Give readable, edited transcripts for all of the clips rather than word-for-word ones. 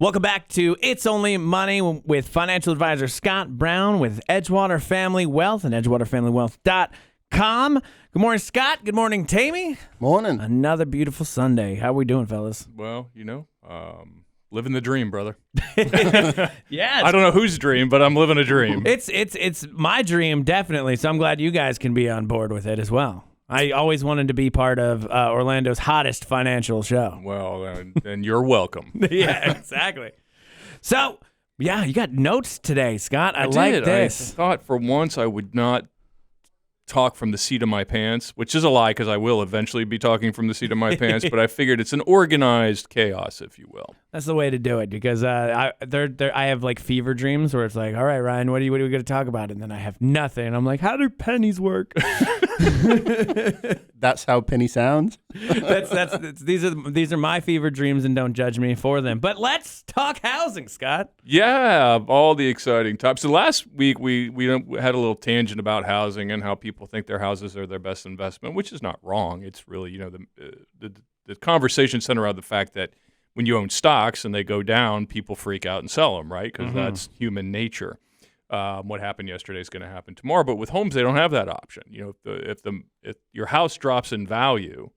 Welcome back to It's Only Money with financial advisor Scott Brown with Edgewater Family Wealth and EdgewaterFamilyWealth.com. Good morning, Scott. Good morning, Tammy. Morning. Another beautiful Sunday. How are we doing, fellas? Well, living the dream, brother. Yeah. I don't know whose dream, but I'm living a dream. It's my dream, definitely. So I'm glad you guys can be on board with it as well. I always wanted to be part of Orlando's hottest financial show. Well, then you're welcome. Yeah, exactly. So, yeah, you got notes today, Scott. I like did. this. I thought for once I would not talk from the seat of my pants, which is a lie because I will eventually be talking from the seat of my pants, but I figured it's an organized chaos, if you will. That's the way to do it because I have like fever dreams where it's like, all right, Ryan, what are we going to talk about? And then I have nothing. And I'm like, how do pennies work? That's how penny sounds. These are my fever dreams, and don't judge me for them. But let's talk housing, Scott. Yeah, all the exciting topics. So last week we had a little tangent about housing and how people think their houses are their best investment, which is not wrong. It's really, the conversation centered around the fact that when you own stocks and they go down, people freak out and sell them, right? Because that's human nature. What happened yesterday is going to happen tomorrow. But with homes, they don't have that option. If your house drops in value,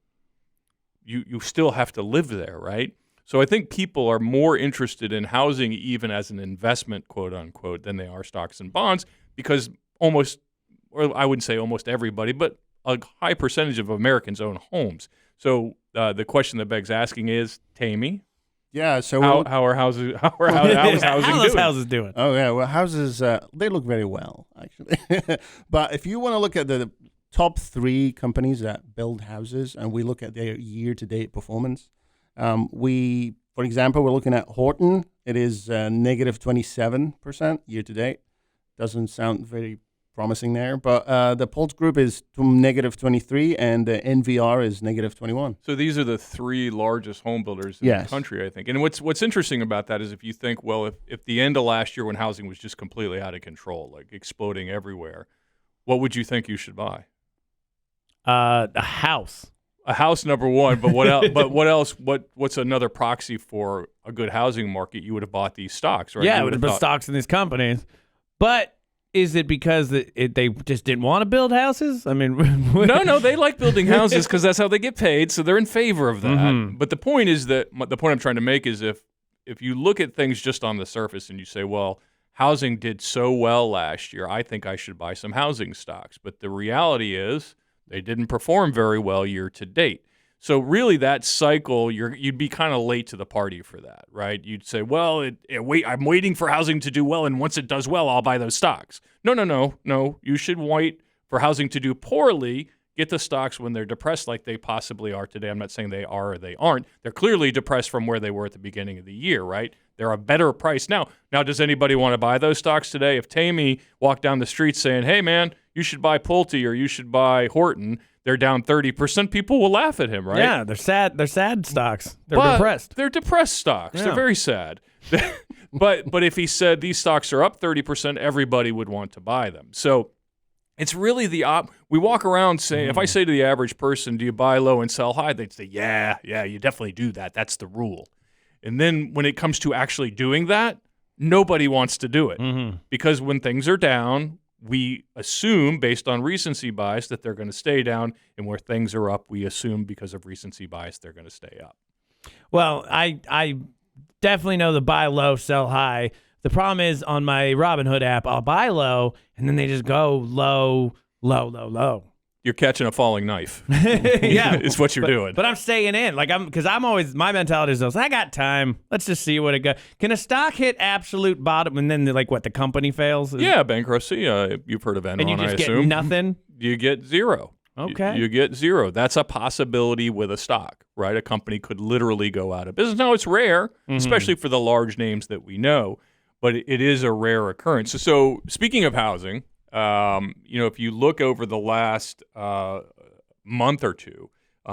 you still have to live there, right? So I think people are more interested in housing even as an investment, quote unquote, than they are stocks and bonds because I wouldn't say almost everybody, but a high percentage of Americans own homes. So the question that begs asking is, Tammy, yeah. So how are housing doing? Oh yeah, well houses they look very well actually. But if you want to look at the top 3 companies that build houses, and we look at their year-to-date performance, for example, we're looking at Horton. It is negative 27% year-to-date. Doesn't sound very promising there, but the Pulse Group is negative 23, and the NVR is negative 21. So these are the 3 largest home builders in the country, I think. And what's interesting about that is if you think, well, if the end of last year when housing was just completely out of control, like exploding everywhere, what would you think you should buy? A house. A house, number one, but what else? But what else? What's another proxy for a good housing market? You would have bought these stocks, right? Yeah, it would have been stocks in these companies, but. Is it because they just didn't want to build houses? I mean, no, they like building houses because that's how they get paid, so they're in favor of that. Mm-hmm. But the point I'm trying to make is if you look at things just on the surface and you say, well, housing did so well last year, I think I should buy some housing stocks. But the reality is they didn't perform very well year to date. So really that cycle, you'd be kind of late to the party for that, right? You'd say, well, I'm waiting for housing to do well, and once it does well, I'll buy those stocks. No. You should wait for housing to do poorly, get the stocks when they're depressed like they possibly are today. I'm not saying they are or they aren't. They're clearly depressed from where they were at the beginning of the year, right? They're a better price now. Now, does anybody want to buy those stocks today? If Tammy walked down the street saying, hey, man, you should buy Pulte or you should buy Horton, they're down 30%, people will laugh at him, right? Yeah, they're sad. They're sad stocks. They're depressed. They're depressed stocks. Yeah. They're very sad. But if he said these stocks are up 30%, everybody would want to buy them. So it's really we walk around saying, if I say to the average person, do you buy low and sell high? They'd say, yeah, you definitely do that. That's the rule. And then when it comes to actually doing that, nobody wants to do it because when things are down, we assume, based on recency bias, that they're going to stay down, and where things are up, we assume because of recency bias they're going to stay up. Well, I definitely know the buy low, sell high. The problem is on my Robinhood app, I'll buy low, and then they just go low, low, low, low. You're catching a falling knife. Yeah, is what you're doing. But I'm staying in, because I'm always, my mentality is I got time. Let's just see what it goes. Can a stock hit absolute bottom and then the company fails? Yeah, bankruptcy. You've heard of Enron, and you just I assume. Get nothing. You get zero. Okay. You get zero. That's a possibility with a stock, right? A company could literally go out of business. Now it's rare, especially for the large names that we know, but it is a rare occurrence. So speaking of housing. If you look over the last month or two,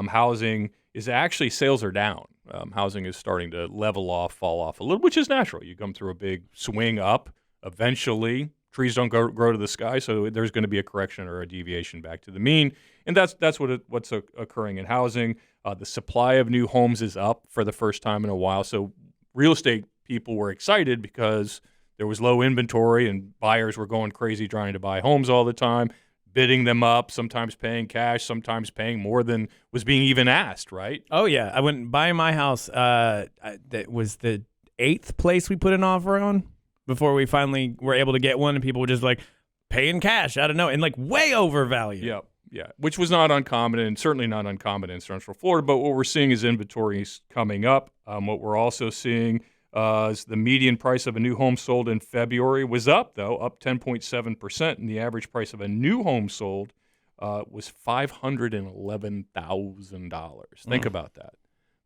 housing is actually, sales are down. Housing is starting to level off, fall off a little, which is natural. You come through a big swing up. Eventually, trees don't grow to the sky, so there's going to be a correction or a deviation back to the mean. And that's what's occurring in housing. The supply of new homes is up for the first time in a while. So real estate people were excited because there was low inventory and buyers were going crazy trying to buy homes all the time, bidding them up, sometimes paying cash, sometimes paying more than was being even asked, right? Oh, yeah. I went buying my house. That was the 8th place we put an offer on before we finally were able to get one, and people were just like paying cash out of nowhere and like way overvalued. Yep. Yeah, which was not uncommon and certainly not uncommon in Central Florida. But what we're seeing is inventories coming up. What we're also seeing is the median price of a new home sold in February was up, though, up 10.7%. And the average price of a new home sold was $511,000. Think about that.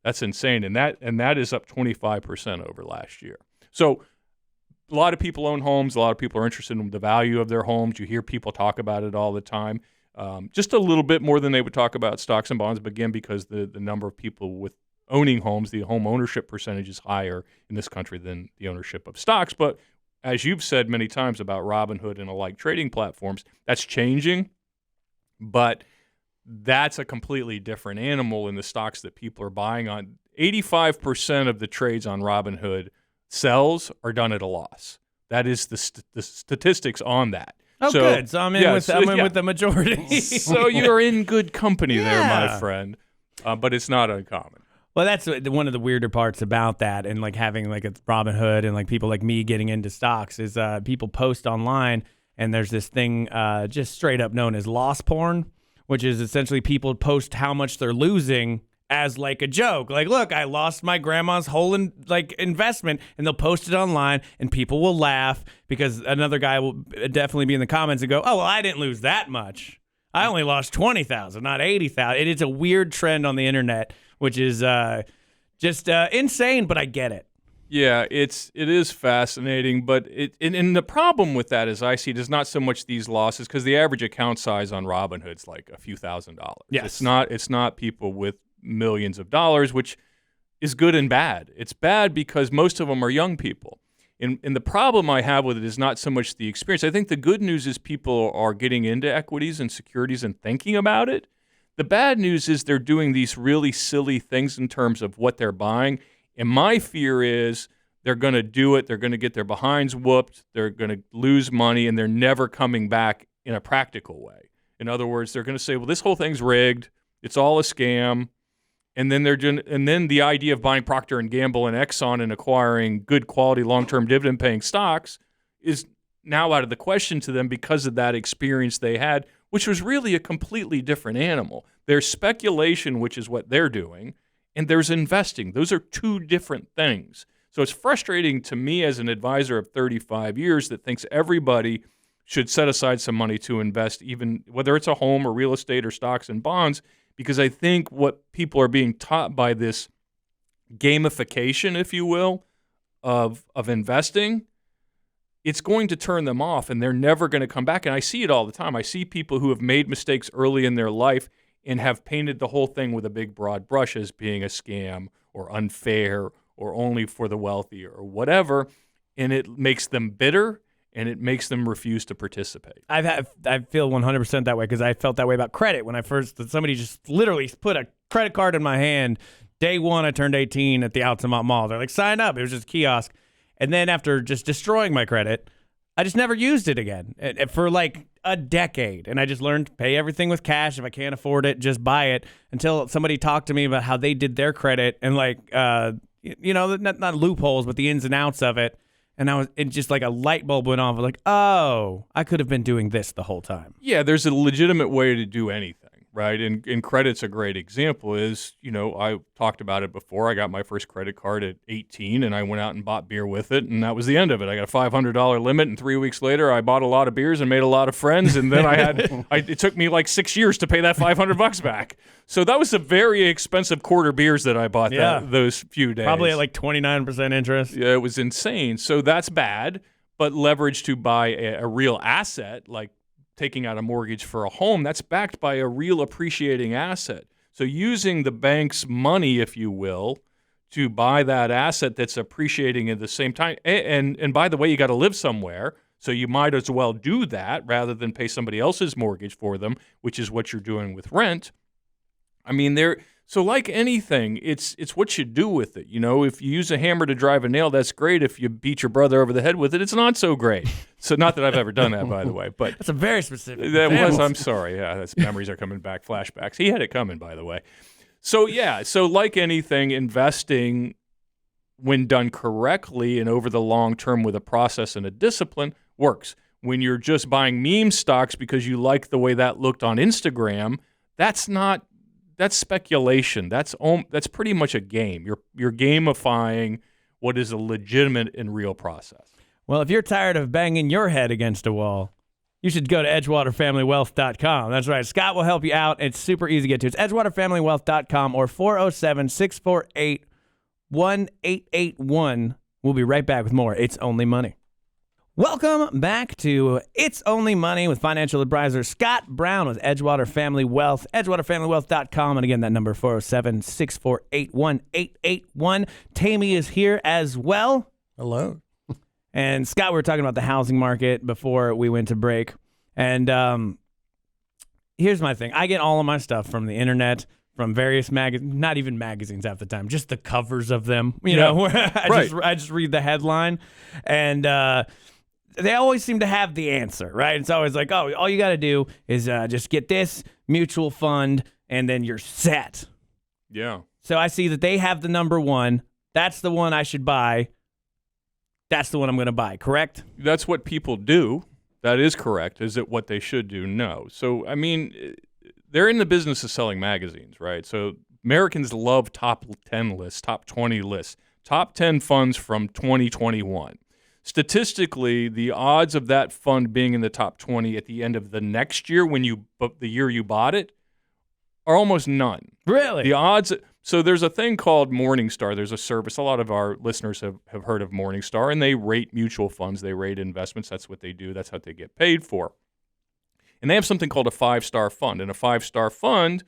That's insane. And that is up 25% over last year. So a lot of people own homes. A lot of people are interested in the value of their homes. You hear people talk about it all the time. Just a little bit more than they would talk about stocks and bonds, but again, because the number of people with owning homes, the home ownership percentage is higher in this country than the ownership of stocks. But as you've said many times about Robinhood and alike trading platforms, that's changing, but that's a completely different animal in the stocks that people are buying on. 85% of the trades on Robinhood sells are done at a loss. That is the statistics on that. Oh, So, good. So I'm in, yeah, with, so, I'm in yeah. with the majority. So you're in good company there, my Yeah. friend. But it's not uncommon. Well, that's one of the weirder parts about that, and like having like a Robinhood and like people like me getting into stocks is people post online, and there's this thing just straight up known as loss porn, which is essentially people post how much they're losing as like a joke. Like, look, I lost my grandma's whole investment, and they'll post it online, and people will laugh because another guy will definitely be in the comments and go, "Oh, well, I didn't lose that much. I only lost 20,000, not 80,000." It is a weird trend on the internet, which is just insane, but I get it. Yeah, it is fascinating, but and the problem with that, as I see it, is not so much these losses, because the average account size on Robinhood's like a few $1,000s. Yes. It's not people with millions of dollars, which is good and bad. It's bad because most of them are young people. And the problem I have with it is not so much the experience. I think the good news is people are getting into equities and securities and thinking about it. The bad news is they're doing these really silly things in terms of what they're buying. And my fear is they're going to do it. They're going to get their behinds whooped. They're going to lose money, and they're never coming back in a practical way. In other words, they're going to say, well, this whole thing's rigged. It's all a scam. And then the idea of buying Procter & Gamble and Exxon and acquiring good quality long-term dividend-paying stocks is now out of the question to them because of that experience they had, which was really a completely different animal. There's speculation, which is what they're doing, and there's investing. Those are two different things. So it's frustrating to me as an advisor of 35 years that thinks everybody should set aside some money to invest, even whether it's a home or real estate or stocks and bonds, because I think what people are being taught by this gamification, if you will, of investing, it's going to turn them off, and they're never going to come back. And I see it all the time. I see people who have made mistakes early in their life and have painted the whole thing with a big broad brush as being a scam or unfair or only for the wealthy or whatever, and it makes them bitter, and it makes them refuse to participate. I feel 100% that way, because I felt that way about credit when somebody just literally put a credit card in my hand. Day one, I turned 18 at the Altamont Mall. They're like, sign up. It was just a kiosk. And then after just destroying my credit, I just never used it again for like a decade. And I just learned to pay everything with cash. If I can't afford it, just buy it, until somebody talked to me about how they did their credit and like, not loopholes, but the ins and outs of it. And it just like a light bulb went off. Like, oh, I could have been doing this the whole time. Yeah, there's a legitimate way to do anything, right? And credit's a great example. I talked about it before. I got my first credit card at 18, and I went out and bought beer with it, and that was the end of it. I got a $500 limit, and 3 weeks later, I bought a lot of beers and made a lot of friends, and then it took me like 6 years to pay that $500 back. So that was a very expensive quarter beers that I bought those few days. Probably at like 29% interest. Yeah, it was insane. So that's bad, but leverage to buy a real asset, like taking out a mortgage for a home, that's backed by a real appreciating asset. So using the bank's money, if you will, to buy that asset that's appreciating at the same time. And by the way, you got to live somewhere, so you might as well do that rather than pay somebody else's mortgage for them, which is what you're doing with rent. I mean, So like anything, it's what you do with it. If you use a hammer to drive a nail, that's great. If you beat your brother over the head with it, it's not so great. So not that I've ever done that, by the way. But That's a very specific that was, example. I'm sorry. Yeah, that's memories are coming back, flashbacks. He had it coming, by the way. So so like anything, investing when done correctly and over the long term with a process and a discipline works. When you're just buying meme stocks because you like the way that looked on Instagram, that's speculation. That's pretty much a game. You're gamifying what is a legitimate and real process. Well, if you're tired of banging your head against a wall, you should go to edgewaterfamilywealth.com. That's right. Scott will help you out. It's super easy to get to. It's edgewaterfamilywealth.com or 407-648-1881. We'll be right back with more It's Only Money. Welcome back to It's Only Money with financial advisor Scott Brown with Edgewater Family Wealth, edgewaterfamilywealth.com. And again, that number 407-648-1881. Tammy is here as well. Hello. And Scott, we were talking about the housing market before we went to break. And here's my thing. I get all of my stuff from the internet, from various magazines, not even magazines half the time, just the covers of them. You know, where I just read the headline. And they always seem to have the answer, right? It's always like, oh, all you got to do is just get this mutual fund, and then you're set. Yeah. So I see that they have the number one. That's the one I should buy. That's the one I'm going to buy, correct? That's what people do. That is correct. Is it what they should do? No. So, I mean, they're in the business of selling magazines, right? So Americans love top 10 lists, top 20 lists, top 10 funds from 2021. Statistically, the odds of that fund being in the top 20 at the end of the next year, the year you bought it, are almost none. Really? The odds. So there's a thing called Morningstar. There's a service. A lot of our listeners have heard of Morningstar, and they rate mutual funds. They rate investments. That's what they do. That's how they get paid for. And they have something called a 5-star fund. And a 5-star fund,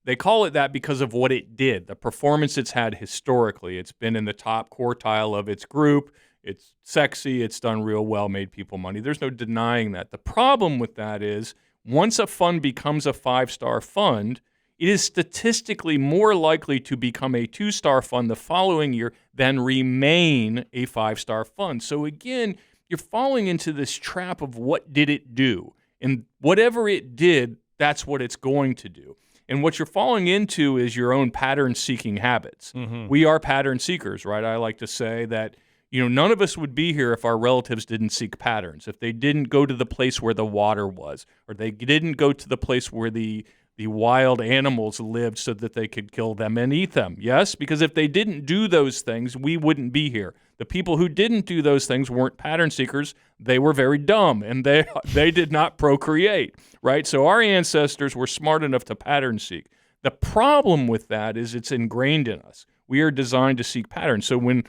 they call it that because of what it did, the performance it's had historically. It's been in the top quartile of its group. It's sexy. It's done real well, made people money. There's no denying that. The problem with that is once a fund becomes a 5-star fund, it is statistically more likely to become a 2-star fund the following year than remain a 5-star fund. So again, you're falling into this trap of what did it do? And whatever it did, that's what it's going to do. And what you're falling into is your own pattern-seeking habits. Mm-hmm. We are pattern seekers, right? I like to say that none of us would be here if our relatives didn't seek patterns, if they didn't go to the place where the water was, or they didn't go to the place where the wild animals lived so that they could kill them and eat them. Yes, because if they didn't do those things, we wouldn't be here. The people who didn't do those things weren't pattern seekers. They were very dumb, and they did not procreate, right? So our ancestors were smart enough to pattern seek. The problem with that is it's ingrained in us. We are designed to seek patterns. So when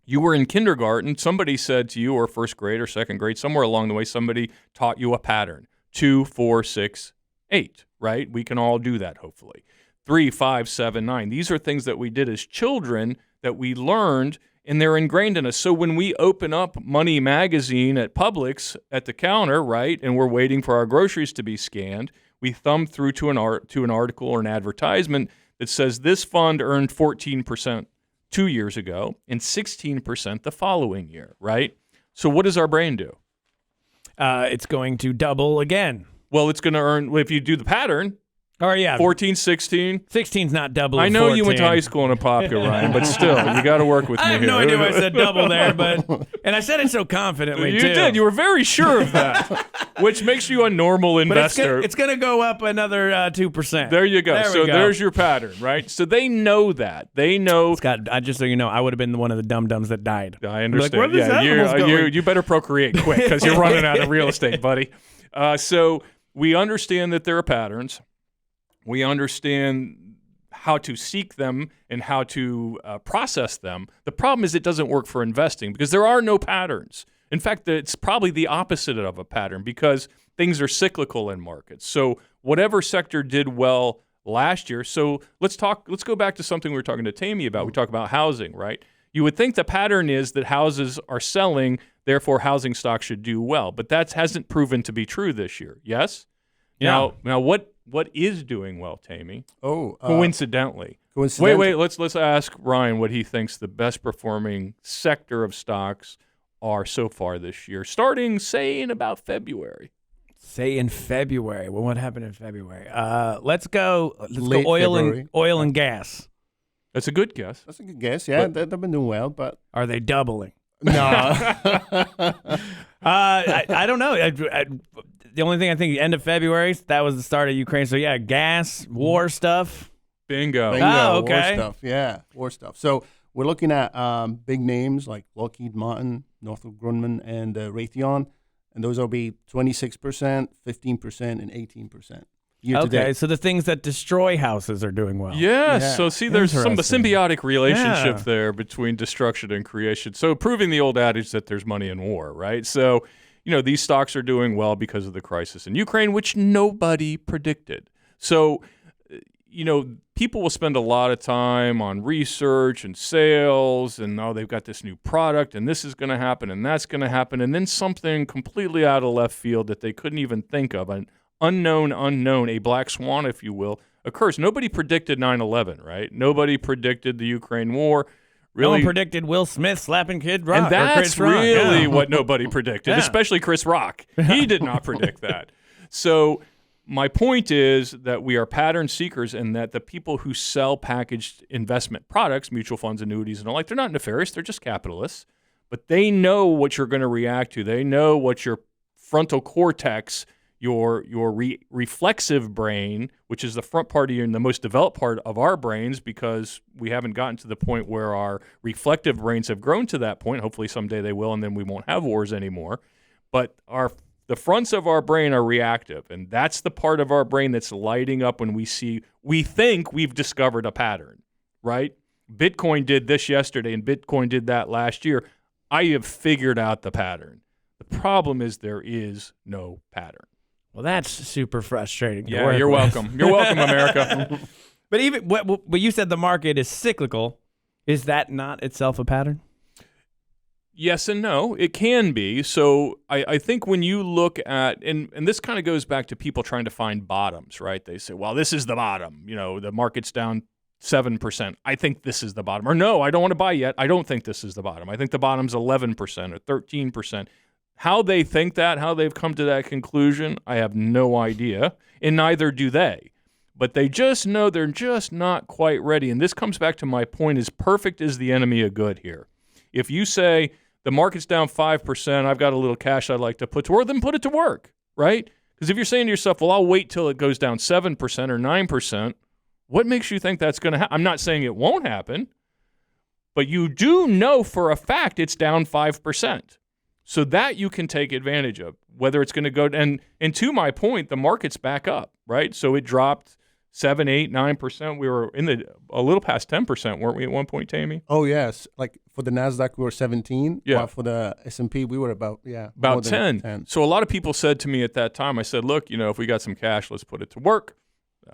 you were in kindergarten, somebody said to you, or first grade or second grade, somewhere along the way, somebody taught you a pattern. 2, 4, 6, 8, right? We can all do that, hopefully. 3, 5, 7, 9. These are things that we did as children that we learned, and they're ingrained in us. So when we open up Money Magazine at Publix at the counter, right, and we're waiting for our groceries to be scanned, we thumb through to an article or an advertisement that says this fund earned 14% 2 years ago and 16% the following year, right? So what does our brain do? It's going to double again. Well, it's going to earn, if you do the pattern, 14, 16. 16's not double. I know 14. you went to high school in Apopka, Ryan, but still, you got to work with me I have here. no idea why I said double there, and I said it so confidently, you too. did. You were very sure of that, which makes you a normal investor. But it's going to go up another 2%. There you go. There's your pattern, right? So they know that. They know. Scott, just so you know, I would have been one of the dum-dums that died. I understand. Like, where are these animals going? You better procreate quick because you're running out of real estate, buddy. So we understand that there are patterns. We understand how to seek them and how to process them. The problem is it doesn't work for investing because there are no patterns. In fact, it's probably the opposite of a pattern because things are cyclical in markets. So whatever sector did well last year. So let's go back to something we were talking to Tammy about. We talk about housing, right? You would think the pattern is that houses are selling, therefore housing stocks should do well. But that hasn't proven to be true this year. Yes? Now, what is doing well, Tammy? Coincidentally. Wait. Let's ask Ryan what he thinks the best performing sector of stocks are so far this year, starting, say, in about February. Say in February. Well, what happened in February? Let's go Late oil and gas. That's a good guess. That's a good guess. Yeah, they've been doing well, but Are they doubling? no. I don't know. The only thing I think, end of February, that was the start of Ukraine. So, yeah, gas, war stuff. Bingo. Oh, okay. War stuff. Yeah, war stuff. So we're looking at big names like Lockheed Martin, Northrop Grumman, and Raytheon, and those will be 26%, 15%, and 18%. Year to date. So the things that destroy houses are doing well. Yeah. So see, there's some Interesting. symbiotic relationship there between destruction and creation. So proving the old adage that there's money in war, right? So, these stocks are doing well because of the crisis in Ukraine, which nobody predicted. So, people will spend a lot of time on research and sales and, they've got this new product and this is going to happen and that's going to happen. And then something completely out of left field that they couldn't even think of, an unknown, a black swan, if you will, occurs. Nobody predicted 9/11, right? Nobody predicted the Ukraine war. Really, No one predicted Will Smith slapping Kid Rock. and that's Chris Rock. really what nobody predicted, Yeah. especially Chris Rock. He did not predict that. So my point is that we are pattern seekers and that the people who sell packaged investment products, mutual funds, annuities, and all they're not nefarious. They're just capitalists. But they know what you're going to react to. They know what your frontal cortex, your reflexive brain, which is the front part of you and the most developed part of our brains, because we haven't gotten to the point where our reflective brains have grown to that point. Hopefully someday they will, and then we won't have wars anymore. But the fronts of our brain are reactive, and that's the part of our brain that's lighting up when we think we've discovered a pattern, right? Bitcoin did this yesterday, and Bitcoin did that last year. I have figured out the pattern. The problem is there is no pattern. Well, that's super frustrating. Yeah, you're welcome. You're welcome, America. But even what you said, the market is cyclical. Is that not itself a pattern? Yes and no. It can be. So I think when you look at, and this kind of goes back to people trying to find bottoms, right? They say, well, this is the bottom. The market's down 7%. I think this is the bottom. Or no, I don't want to buy yet. I don't think this is the bottom. I think the bottom's 11% or 13%. How they think that, how they've come to that conclusion, I have no idea, and neither do they. But they just know they're just not quite ready. And this comes back to my point, is perfect is the enemy of good here. If you say the market's down 5%, I've got a little cash I'd like to put to work, then put it to work, right? Because if you're saying to yourself, well, I'll wait till it goes down 7% or 9%, what makes you think that's going to happen? I'm not saying it won't happen, but you do know for a fact it's down 5%. So that you can take advantage of, whether it's going to go, and to my point, the market's back up, right? So it dropped 7, 8, 9%. We were a little past 10%, weren't we at one point, Tammy? Oh yes, like for the Nasdaq we were 17. Yeah. While for the S&P we were about about 10. So a lot of people said to me at that time, I said, look, if we got some cash, let's put it to work.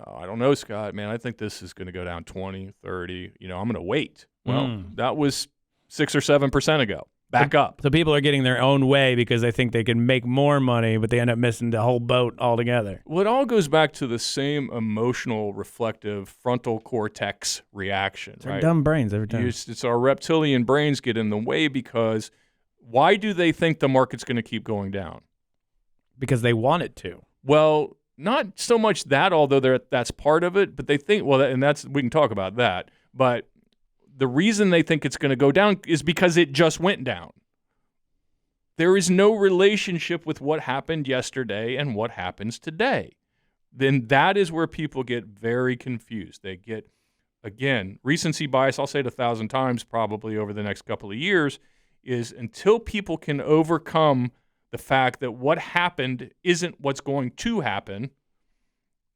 I don't know, Scott, man. I think this is going to go down 20, 30. I'm going to wait. Well, that was 6 or 7% ago. Back up. So people are getting their own way because they think they can make more money, but they end up missing the whole boat altogether. Well, it all goes back to the same emotional, reflective frontal cortex reaction. It's our dumb brains every time. It's our reptilian brains get in the way, because why do they think the market's going to keep going down? Because they want it to. Well, not so much that, although that's part of it, but they think, we can talk about that, but the reason they think it's going to go down is because it just went down. There is no relationship with what happened yesterday and what happens today. Then that is where people get very confused. They get, again, recency bias, I'll say it 1,000 times probably over the next couple of years, is until people can overcome the fact that what happened isn't what's going to happen,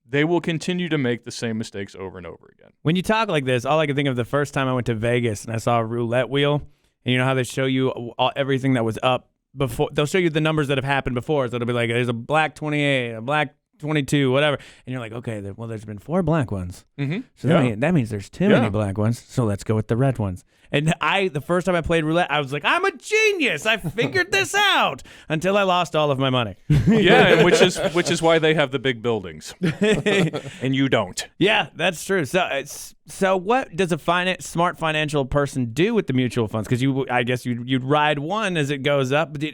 they will continue to make the same mistakes over and over again. When you talk like this, all I can think of the first time I went to Vegas and I saw a roulette wheel, and you know how they show you everything that was up before. They'll show you the numbers that have happened before. So it'll be like, there's a black 28, a black 22, whatever. And you're like, okay, well, there's been 4 black ones. Mm-hmm. So that means there's too many black ones. So let's go with the red ones. And the first time I played roulette, I was like, I'm a genius. I figured this out until I lost all of my money. Yeah, which is why they have the big buildings, and you don't. Yeah, that's true. So what does a smart financial person do with the mutual funds? Because I guess you'd ride one as it goes up. But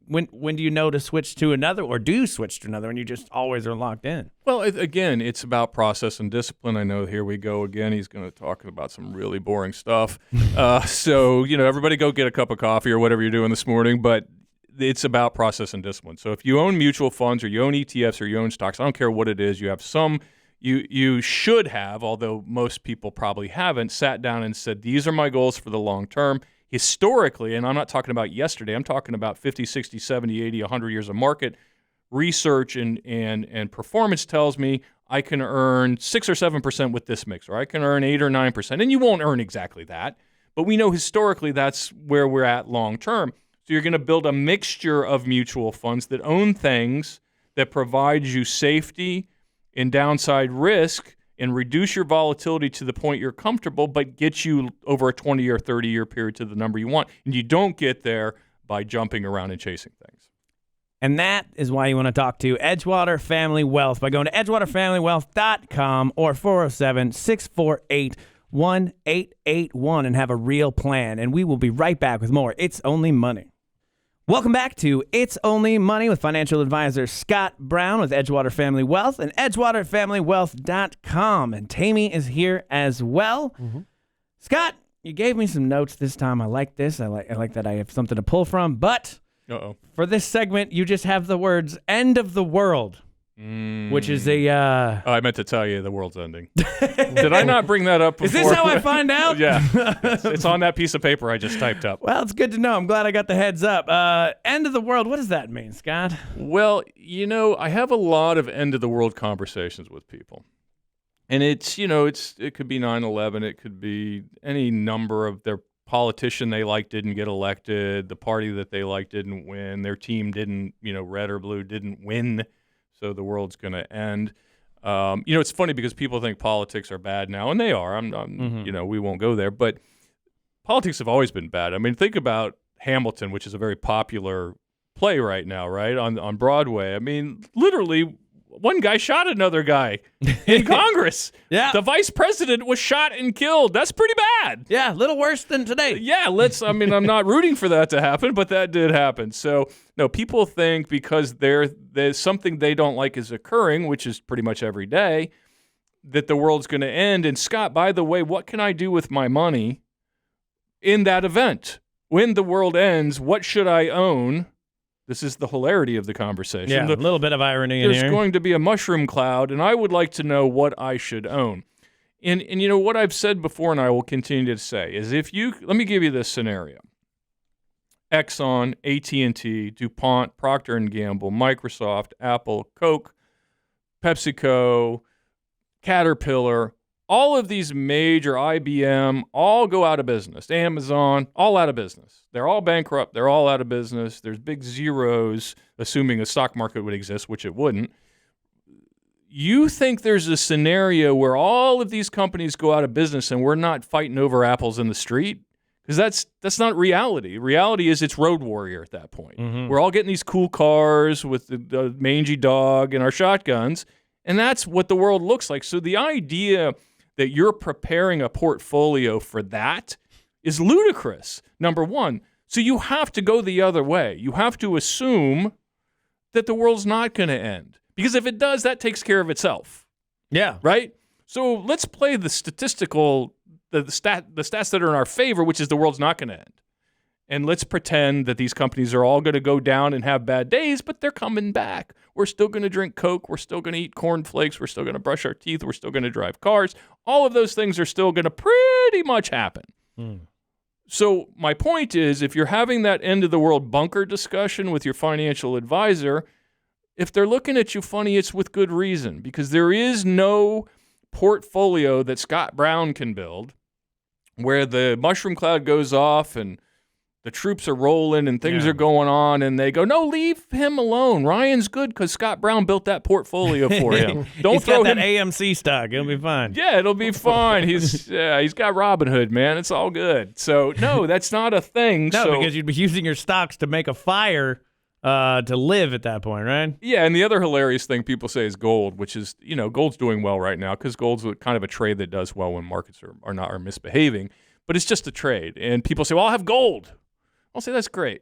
when do you know to switch to another, or do you switch to another when you just always are locked in? Well, again, it's about process and discipline. I know here we go again. He's going to talk about some really boring stuff. So, everybody go get a cup of coffee or whatever you're doing this morning. But it's about process and discipline. So if you own mutual funds or you own ETFs or you own stocks, I don't care what it is, you have some, you should have, although most people probably haven't, sat down and said, these are my goals for the long term. Historically, and I'm not talking about yesterday, I'm talking about 50, 60, 70, 80, 100 years of market research and performance tells me I can earn 6 or 7% with this mix, or I can earn 8 or 9%. And you won't earn exactly that, but we know historically that's where we're at long term. So you're going to build a mixture of mutual funds that own things that provide you safety and downside risk and reduce your volatility to the point you're comfortable, but get you over a 20 or 30-year period to the number you want. And you don't get there by jumping around and chasing things. And that is why you want to talk to Edgewater Family Wealth by going to edgewaterfamilywealth.com or 407-648-1881 and have a real plan. And we will be right back with more It's Only Money. Welcome back to It's Only Money with financial advisor Scott Brown with Edgewater Family Wealth and edgewaterfamilywealth.com. And Tammy is here as well. Mm-hmm. Scott, you gave me some notes this time. I like this. I like that I have something to pull from. But for this segment, you just have the words "end of the world," which is a. I meant to tell you the world's ending. Did I not bring that up before? Is this how I find out? Yeah. It's on that piece of paper I just typed up. Well, it's good to know. I'm glad I got the heads up. End of the world. What does that mean, Scott? Well, I have a lot of end of the world conversations with people. And it could be 9/11. It could be any number of their politician they like didn't get elected. The party that they like didn't win. Their team didn't, red or blue didn't win. So the world's going to end. It's funny because people think politics are bad now, and they are. We won't go there. But politics have always been bad. I mean, think about Hamilton, which is a very popular play right now, right, on Broadway. I mean, literally, one guy shot another guy in Congress. Yeah. The vice president was shot and killed. That's pretty bad. Yeah, a little worse than today. Yeah, I'm not rooting for that to happen, but that did happen. So, no, people think because there's something they don't like is occurring, which is pretty much every day, that the world's going to end. And Scott, by the way, what can I do with my money in that event? When the world ends, what should I own? This is the hilarity of the conversation. Yeah, a little bit of irony in here. There's going to be a mushroom cloud, and I would like to know what I should own. And what I've said before, and I will continue to say, is let me give you this scenario. Exxon, AT&T, DuPont, Procter & Gamble, Microsoft, Apple, Coke, PepsiCo, Caterpillar, all of these major, IBM, all go out of business. Amazon, all out of business. They're all bankrupt. They're all out of business. There's big zeros, assuming a stock market would exist, which it wouldn't. You think there's a scenario where all of these companies go out of business and we're not fighting over apples in the street? Because that's not reality. Reality is it's Road Warrior at that point. Mm-hmm. We're all getting these cool cars with the mangy dog and our shotguns, and that's what the world looks like. So the idea that you're preparing a portfolio for that is ludicrous, number one. So you have to go the other way. You have to assume that the world's not going to end. Because if it does, that takes care of itself. Yeah. Right? So let's play the statistical, the stats that are in our favor, which is the world's not going to end. And let's pretend that these companies are all going to go down and have bad days, but they're coming back. We're still going to drink Coke. We're still going to eat cornflakes. We're still going to brush our teeth. We're still going to drive cars. All of those things are still going to pretty much happen. So my point is, if you're having that end of the world bunker discussion with your financial advisor, if they're looking at you funny, it's with good reason, because there is no portfolio that Scott Brown can build where the mushroom cloud goes off and the troops are rolling and things are going on, and they go, no, leave him alone. Ryan's good because Scott Brown built that portfolio for him. Don't He's throw got him. that AMC stock. It'll be fine. Yeah, it'll be fine. He's got Robin Hood, man. It's all good. So no, that's not a thing. No, because you'd be using your stocks to make a fire to live at that point, right? Yeah, and the other hilarious thing people say is gold, which is, gold's doing well right now because gold's kind of a trade that does well when markets are misbehaving. But it's just a trade. And people say, well, I'll have gold. I'll say that's great.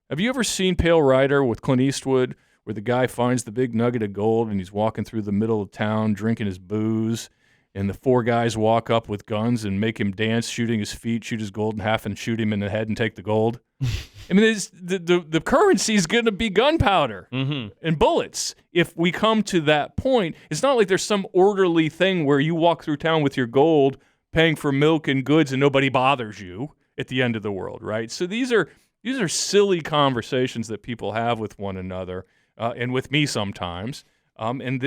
Have you ever seen Pale Rider with Clint Eastwood where the guy finds the big nugget of gold and he's walking through the middle of town drinking his booze, and the 4 guys walk up with guns and make him dance, shooting his feet, shoot his gold in half and shoot him in the head and take the gold? I mean, the currency is going to be gunpowder and bullets. If we come to that point, it's not like there's some orderly thing where you walk through town with your gold paying for milk and goods and nobody bothers you at the end of the world, right? So these are silly conversations that people have with one another and with me sometimes. And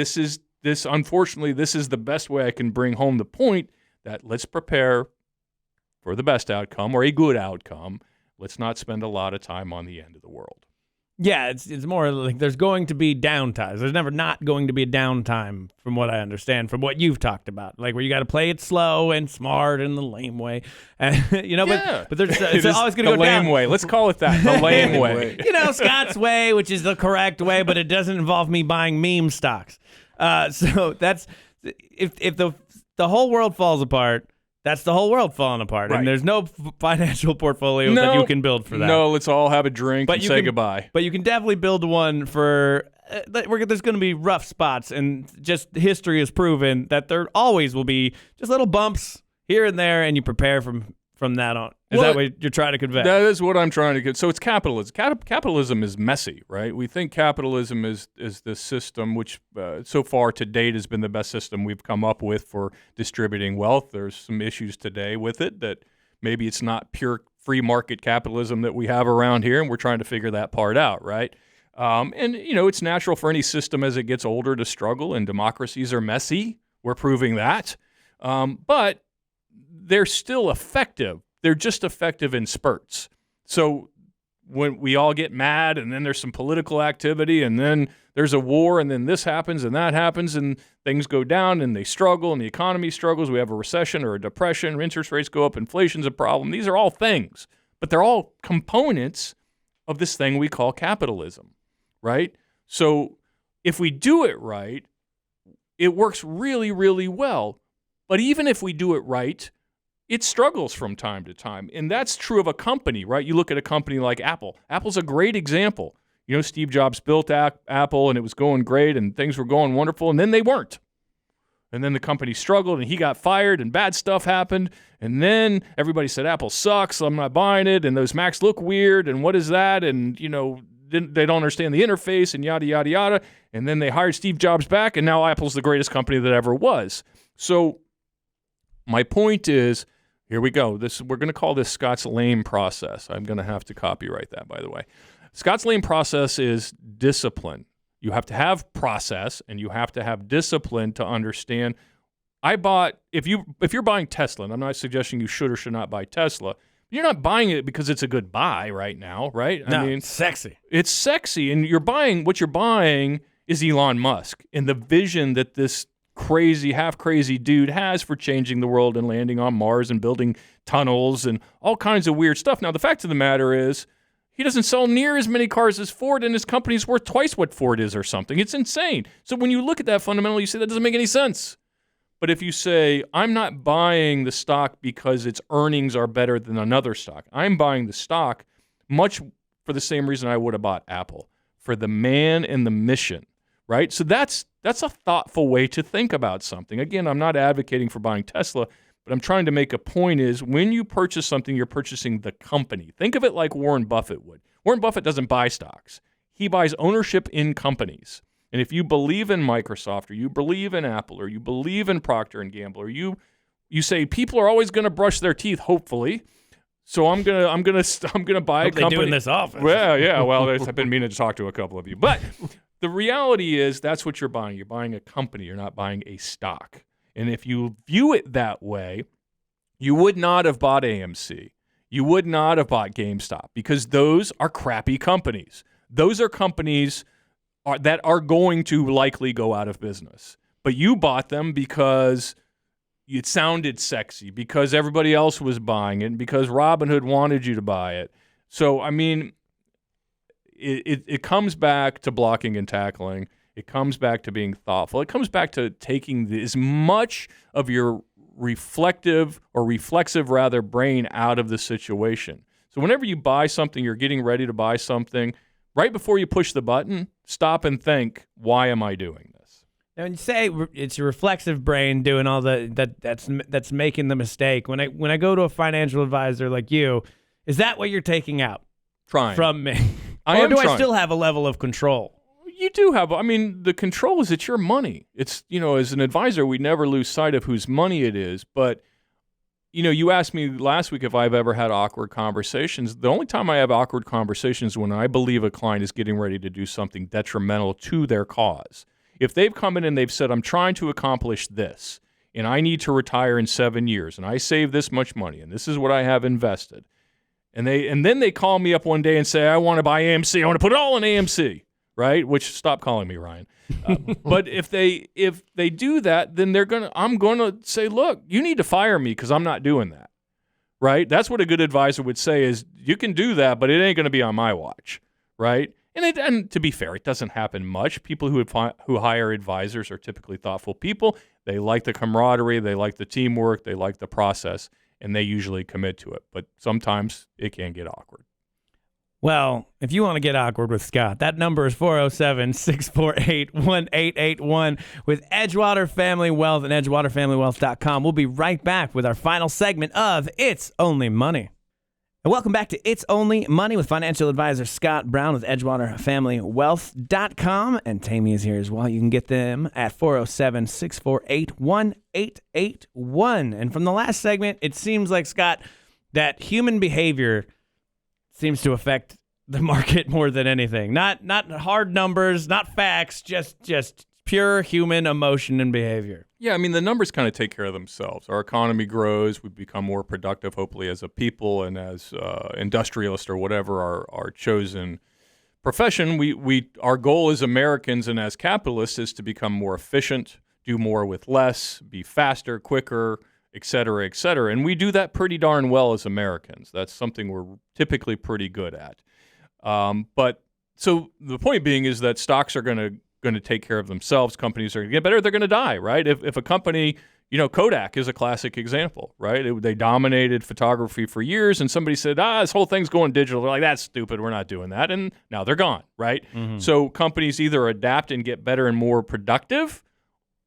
unfortunately, this is the best way I can bring home the point that let's prepare for the best outcome or a good outcome. Let's not spend a lot of time on the end of the world. Yeah, it's more like there's going to be downtimes. There's never not going to be a downtime, from what I understand, from what you've talked about. Like where you got to play it slow and smart in the lame way, and but there's it's always going to go down. The lame way. Let's call it that. The lame way. Scott's way, which is the correct way, but it doesn't involve me buying meme stocks. So that's if the whole world falls apart. That's the whole world falling apart, right. And there's no financial portfolio that you can build for that. No, let's all have a drink and say goodbye. But you can definitely build one for there's going to be rough spots, and just history has proven that there always will be just little bumps here and there, and you prepare from that on. Is that what you're trying to convey? That is what I'm trying to get. So it's capitalism. Capitalism is messy, right? We think capitalism is the system which so far to date has been the best system we've come up with for distributing wealth. There's some issues today with it that maybe it's not pure free market capitalism that we have around here, and we're trying to figure that part out, right? And it's natural for any system as it gets older to struggle, and democracies are messy. We're proving that. But they're still effective. They're just effective in spurts. So when we all get mad and then there's some political activity and then there's a war and then this happens and that happens and things go down and they struggle and the economy struggles, we have a recession or a depression, interest rates go up, inflation's a problem. These are all things, but they're all components of this thing we call capitalism, right? So if we do it right, it works really, really well. But even if we do it right, it struggles from time to time. And that's true of a company, right? You look at a company like Apple. Apple's a great example. Steve Jobs built Apple and it was going great and things were going wonderful, and then they weren't. And then the company struggled and he got fired and bad stuff happened. And then everybody said, Apple sucks, so I'm not buying it. And those Macs look weird. And what is that? And, they don't understand the interface and yada, yada, yada. And then they hired Steve Jobs back, and now Apple's the greatest company that ever was. So my point is, here we go. We're going to call this Scott's Lane process. I'm going to have to copyright that, by the way. Scott's Lane process is discipline. You have to have process, and you have to have discipline to understand. If you're buying Tesla, and I'm not suggesting you should or should not buy Tesla, you're not buying it because it's a good buy right now, right? No, it's sexy. It's sexy, and what you're buying is Elon Musk and the vision that this half crazy dude has for changing the world and landing on Mars and building tunnels and all kinds of weird stuff. Now, the fact of the matter is he doesn't sell near as many cars as Ford, and his company's worth twice what Ford is or something. It's insane. So when you look at that fundamentally, you say that doesn't make any sense. But if you say, I'm not buying the stock because its earnings are better than another stock, I'm buying the stock much for the same reason I would have bought Apple, for the man and the mission, right? So that's a thoughtful way to think about something. Again, I'm not advocating for buying Tesla, but I'm trying to make a point is when you purchase something, you're purchasing the company. Think of it like Warren Buffett would. Warren Buffett doesn't buy stocks. He buys ownership in companies. And if you believe in Microsoft or you believe in Apple or you believe in Procter & Gamble or you say people are always going to brush their teeth, hopefully, so I'm gonna buy a company. They do in this office. Well, yeah. Well, I've been meaning to talk to a couple of you, but the reality is that's what you're buying. You're buying a company. You're not buying a stock. And if you view it that way, you would not have bought AMC. You would not have bought GameStop because those are crappy companies. Those are companies that are going to likely go out of business. But you bought them because it sounded sexy, because everybody else was buying it, because Robinhood wanted you to buy it. So, I mean, it comes back to blocking and tackling. It comes back to being thoughtful. It comes back to taking as much of your reflective brain out of the situation. So whenever you buy something, you're getting ready to buy something, right before you push the button, stop and think, why am I doing this? Now, when you say it's your reflexive brain doing all that's making the mistake, when I go to a financial advisor like you, is that what you're taking out from me? I still have a level of control? You do have, I mean, the control is it's your money. It's, as an advisor, we never lose sight of whose money it is. But, you asked me last week if I've ever had awkward conversations. The only time I have awkward conversations is when I believe a client is getting ready to do something detrimental to their cause. If they've come in and they've said, I'm trying to accomplish this, and I need to retire in 7 years, and I save this much money, and this is what I have invested. And then they call me up one day and say, I want to buy AMC. I want to put it all in AMC. Right? Which, stop calling me Ryan. But if they do that, then I'm gonna say, look, you need to fire me because I'm not doing that. Right? That's what a good advisor would say is, you can do that, but it ain't gonna be on my watch. Right? And to be fair, it doesn't happen much. People who hire advisors are typically thoughtful people. They like the camaraderie, they like the teamwork, they like the process, and they usually commit to it. But sometimes it can get awkward. Well, if you want to get awkward with Scott, that number is 407-648-1881 with Edgewater Family Wealth and EdgewaterFamilyWealth.com. We'll be right back with our final segment of It's Only Money. And welcome back to It's Only Money with financial advisor Scott Brown with EdgewaterFamilyWealth.com. And Tammy is here as well. You can get them at 407-648-1881. And from the last segment, it seems like, Scott, that human behavior seems to affect the market more than anything. Not hard numbers, not facts, just pure human emotion and behavior. Yeah, I mean, the numbers kind of take care of themselves. Our economy grows. We become more productive, hopefully, as a people and as industrialists or whatever our chosen profession. Our goal as Americans and as capitalists is to become more efficient, do more with less, be faster, quicker, et cetera, et cetera. And we do that pretty darn well as Americans. That's something we're typically pretty good at. But so the point being is that stocks are going to take care of themselves. Companies are going to get better. They're going to die, right? If a company, Kodak is a classic example, right? They dominated photography for years, and somebody said, this whole thing's going digital. They're like, that's stupid. We're not doing that. And now they're gone, right? Mm-hmm. So companies either adapt and get better and more productive,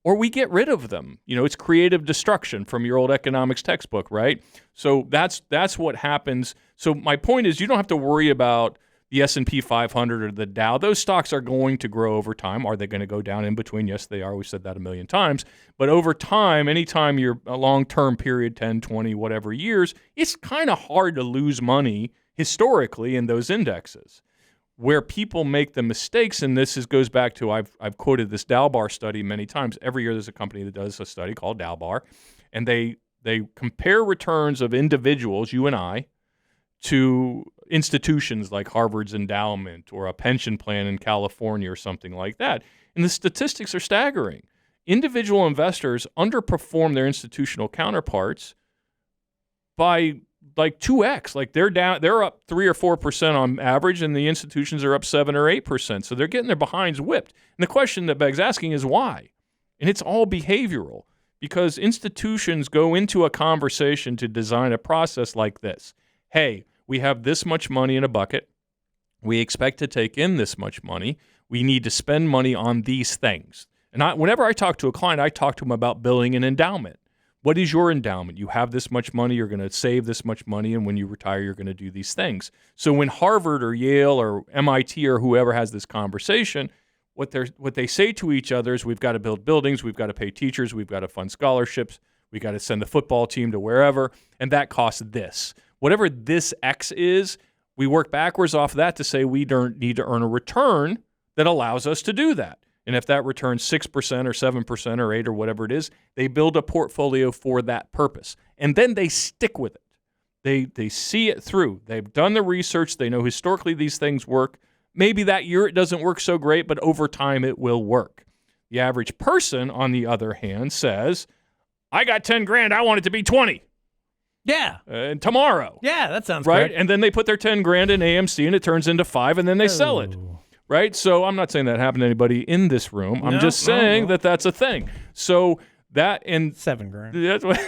or we get rid of them. It's creative destruction from your old economics textbook, right? So that's what happens. So my point is, you don't have to worry about the S&P 500 or the Dow. Those stocks are going to grow over time. Are they going to go down in between? Yes, they are. We've said that a million times. But over time, anytime you're a long-term period, 10, 20, whatever years, it's kind of hard to lose money historically in those indexes. Where people make the mistakes, and goes back to, I've quoted this Dalbar study many times. Every year there's a company that does a study called Dalbar, and they compare returns of individuals, you and I, to institutions like Harvard's endowment or a pension plan in California or something like that. And the statistics are staggering. Individual investors underperform their institutional counterparts by like 2x. Like they're up 3 or 4% on average, and the institutions are up 7 or 8%. So they're getting their behinds whipped. And the question that begs asking is why? And it's all behavioral, because institutions go into a conversation to design a process like this. Hey, we have this much money in a bucket. We expect to take in this much money. We need to spend money on these things. And whenever I talk to a client, I talk to them about building an endowment. What is your endowment? You have this much money, you're going to save this much money, and when you retire, you're going to do these things. So when Harvard or Yale or MIT or whoever has this conversation, what they say to each other is, we've got to build buildings, we've got to pay teachers, we've got to fund scholarships, we've got to send the football team to wherever, and that costs this. Whatever this X is, we work backwards off that to say we need to earn a return that allows us to do that. And if that returns 6% or 7% or 8% or whatever it is, they build a portfolio for that purpose. And then they stick with it. They see it through. They've done the research. They know historically these things work. Maybe that year it doesn't work so great, but over time it will work. The average person, on the other hand, says, I got 10 grand. I want it to be 20. Yeah. Tomorrow. Yeah, that sounds right. correct. And then they put their 10 grand in AMC and it turns into 5 and then they sell it. Right. So I'm not saying that happened to anybody in this room. I'm just saying that that's a thing. So that and 7 grand. That's what,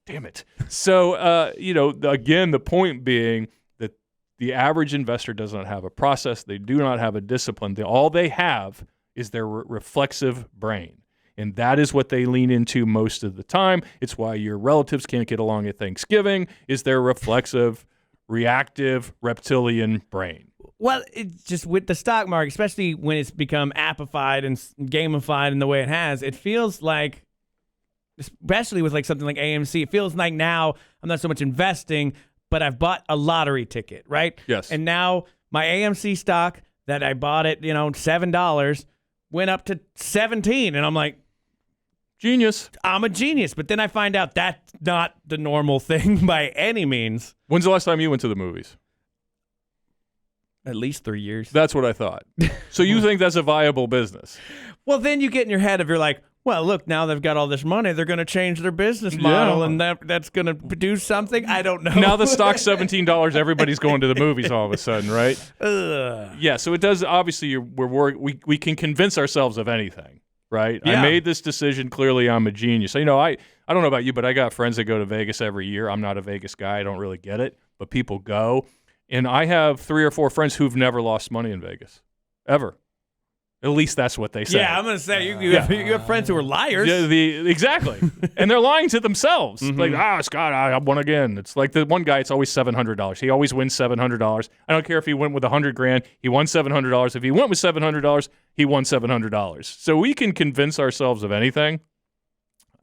damn it. So, again, the point being that the average investor does not have a process. They do not have a discipline. All they have is their reflexive brain. And that is what they lean into most of the time. It's why your relatives can't get along at Thanksgiving, is their reflexive, reactive, reptilian brain. Well, it's just with the stock market, especially when it's become appified and gamified in the way it has, it feels like, especially with like something like AMC, it feels like now I'm not so much investing, but I've bought a lottery ticket, right? Yes. And now my AMC stock that I bought at, $7 went up to 17, and I'm like, genius. I'm a genius. But then I find out that's not the normal thing by any means. When's the last time you went to the movies? At least 3 years. That's what I thought. So you think that's a viable business? Well, then you get in your head if you're like, well, look, now they've got all this money, they're going to change their business model, and that's going to produce something. I don't know. Now the stock's $17, everybody's going to the movies all of a sudden, right? Yeah, so it does, obviously, we can convince ourselves of anything, right? Yeah. I made this decision, clearly I'm a genius. So, I don't know about you, but I got friends that go to Vegas every year. I'm not a Vegas guy, I don't really get it, but people go. And I have 3 or 4 friends who've never lost money in Vegas, ever. At least that's what they say. Yeah, I'm going to say you have friends who are liars. Yeah, exactly. And they're lying to themselves. Mm-hmm. Like, Scott, I won again. It's like the one guy, it's always $700. He always wins $700. I don't care if he went with $100 grand, he won $700. If he went with $700, he won $700. So we can convince ourselves of anything.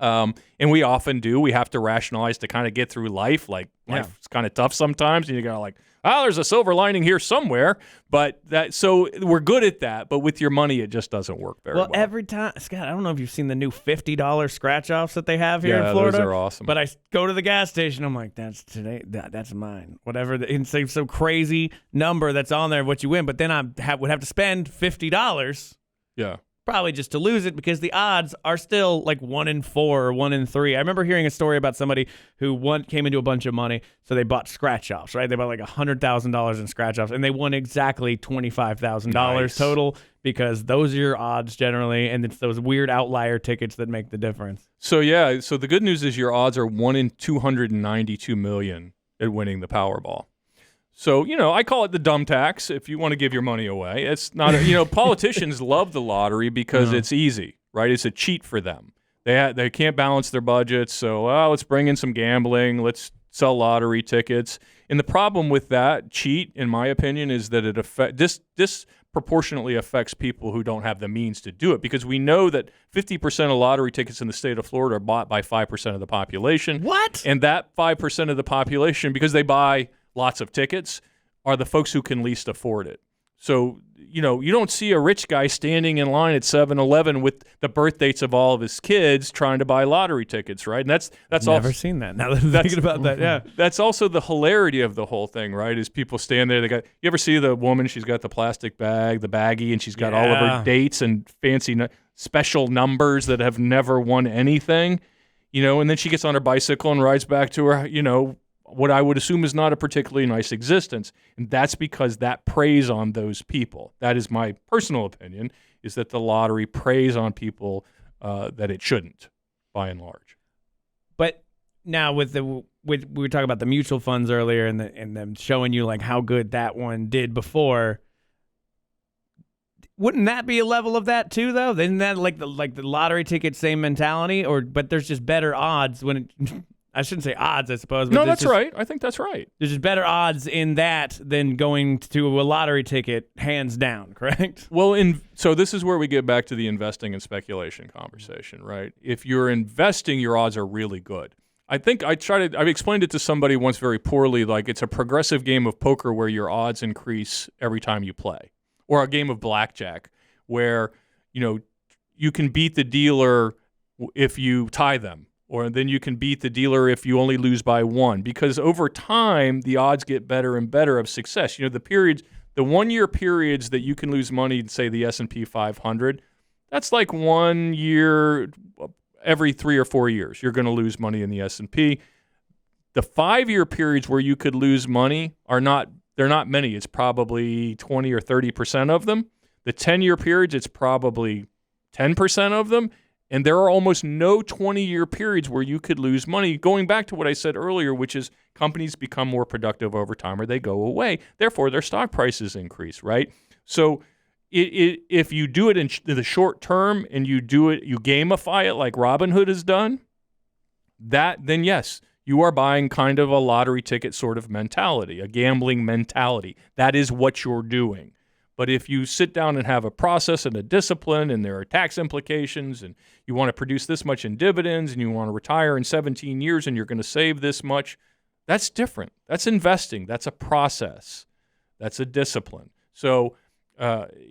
And we often do. We have to rationalize to kind of get through life. Like, life's kind of tough sometimes. And you got like, there's a silver lining here somewhere. So we're good at that. But with your money, it just doesn't work very well. Well, every time, Scott, I don't know if you've seen the new $50 scratch-offs that they have here in Florida. Yeah, those are awesome. But I go to the gas station, I'm like, that's today. That's mine. Whatever. It's like some crazy number that's on there of what you win. But then I would have to spend $50. Yeah. Probably just to lose it, because the odds are still like 1 in 4 or 1 in 3. I remember hearing a story about somebody who came into a bunch of money, so they bought scratch-offs, right? They bought like $100,000 in scratch-offs, and they won exactly $25,000 total, because those are your odds generally, and it's those weird outlier tickets that make the difference. So the good news is your odds are 1 in 292 million at winning the Powerball. So, I call it the dumb tax if you want to give your money away. It's not, politicians love the lottery because it's easy, right? It's a cheat for them. They can't balance their budgets, so let's bring in some gambling, let's sell lottery tickets. And the problem with that cheat, in my opinion, is that it disproportionately affects people who don't have the means to do it, because we know that 50% of lottery tickets in the state of Florida are bought by 5% of the population. What? And that 5% of the population, because they buy lots of tickets, are the folks who can least afford it. So, you don't see a rich guy standing in line at 7-Eleven with the birth dates of all of his kids trying to buy lottery tickets, right? And that's never seen that. Now that I'm thinking about that, yeah. That's also the hilarity of the whole thing, right? Is people stand there, you ever see the woman, she's got the plastic bag, the baggie, and she's got all of her dates and fancy special numbers that have never won anything, and then she gets on her bicycle and rides back to her, what I would assume is not a particularly nice existence. And that's because that preys on those people. That is my personal opinion, is that the lottery preys on people that it shouldn't, by and large. But now we were talking about the mutual funds earlier, and them showing you like how good that one did before. Wouldn't that be a level of that too, though? Isn't that like the lottery ticket, same mentality? But there's just better odds when it I shouldn't say odds, I suppose. But no, that's right. I think that's right. There's just better odds in that than going to a lottery ticket, hands down, correct? Well, so this is where we get back to the investing and speculation conversation, right? If you're investing, your odds are really good. I think I've explained it to somebody once very poorly, like it's a progressive game of poker where your odds increase every time you play, or a game of blackjack where, you can beat the dealer if you tie them, or then you can beat the dealer if you only lose by 1, because over time the odds get better and better of success. You know, the 1 year periods that you can lose money, say the S&P 500, that's like 1 year every 3 or 4 years. You're going to lose money in the S&P. The 5 year periods where you could lose money they're not many. It's probably 20 or 30% of them. The 10-year periods, it's probably 10% of them. And there are almost no 20-year periods where you could lose money, going back to what I said earlier, which is companies become more productive over time or they go away. Therefore, their stock prices increase, right? So if you do it in the short term and you gamify it like Robinhood has done, then yes, you are buying kind of a lottery ticket sort of mentality, a gambling mentality. That is what you're doing. But if you sit down and have a process and a discipline and there are tax implications and you want to produce this much in dividends and you want to retire in 17 years and you're going to save this much, that's different. That's investing. That's a process. That's a discipline. So,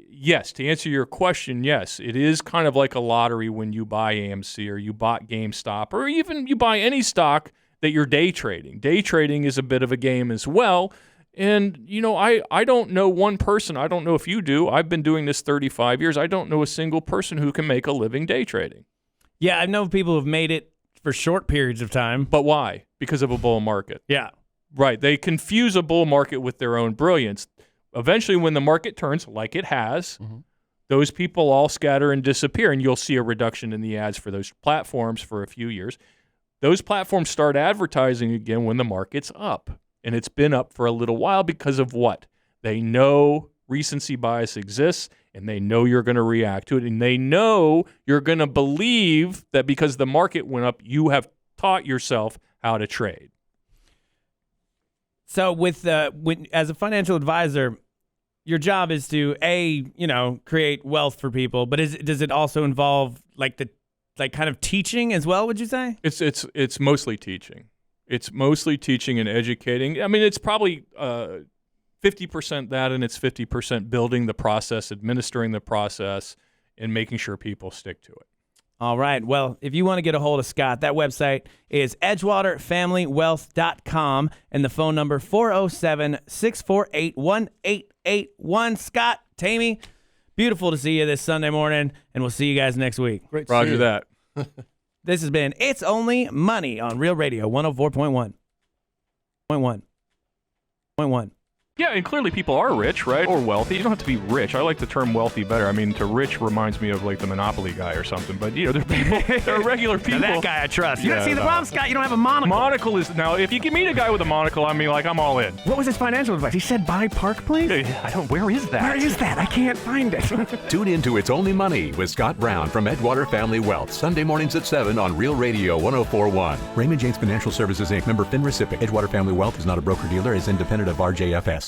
yes, to answer your question, yes, it is kind of like a lottery when you buy AMC or you bought GameStop or even you buy any stock that you're day trading. Day trading is a bit of a game as well. And, you know, I don't know one person. I don't know if you do. I've been doing this 35 years. I don't know a single person who can make a living day trading. Yeah, I know people who've made it for short periods of time. But why? Because of a bull market. Yeah. Right. They confuse a bull market with their own brilliance. Eventually, when the market turns, like it has, those people all scatter and disappear, and you'll see a reduction in the ads for those platforms for a few years. Those platforms start advertising again when the market's up. And it's been up for a little while because of what? They know recency bias exists, and they know you're going to react to it, and they know you're going to believe that because the market went up, you have taught yourself how to trade. So as a financial advisor, your job is to create wealth for people, but does it also involve kind of teaching as well, would you say? It's mostly teaching. It's mostly teaching and educating. I mean, it's probably 50% that, and it's 50% building the process, administering the process, and making sure people stick to it. All right. Well, if you want to get a hold of Scott, that website is edgewaterfamilywealth.com, and the phone number 407-648-1881. Scott, Tammy, beautiful to see you this Sunday morning, and we'll see you guys next week. Great. Roger that. This has been It's Only Money on Real Radio 104.1. Yeah, and clearly people are rich, right? Or wealthy. You don't have to be rich. I like the term wealthy better. I mean, to rich reminds me of like the Monopoly guy or something. But, you know, there are people, there are regular people. Now that guy I trust. Yeah, See, the problem, Scott, you don't have a monocle. Monocle is, now, if you give me a guy with a monocle, I mean, like, I'm all in. What was his financial advice? He said buy Park Place? Where is that? Where is that? I can't find it. Tune in to It's Only Money with Scott Brown from Edgewater Family Wealth, Sunday mornings at 7 on Real Radio 104.1. Raymond James Financial Services, Inc., member FINRA SIPC. Edgewater Family Wealth is not a broker-dealer, is independent of RJFS.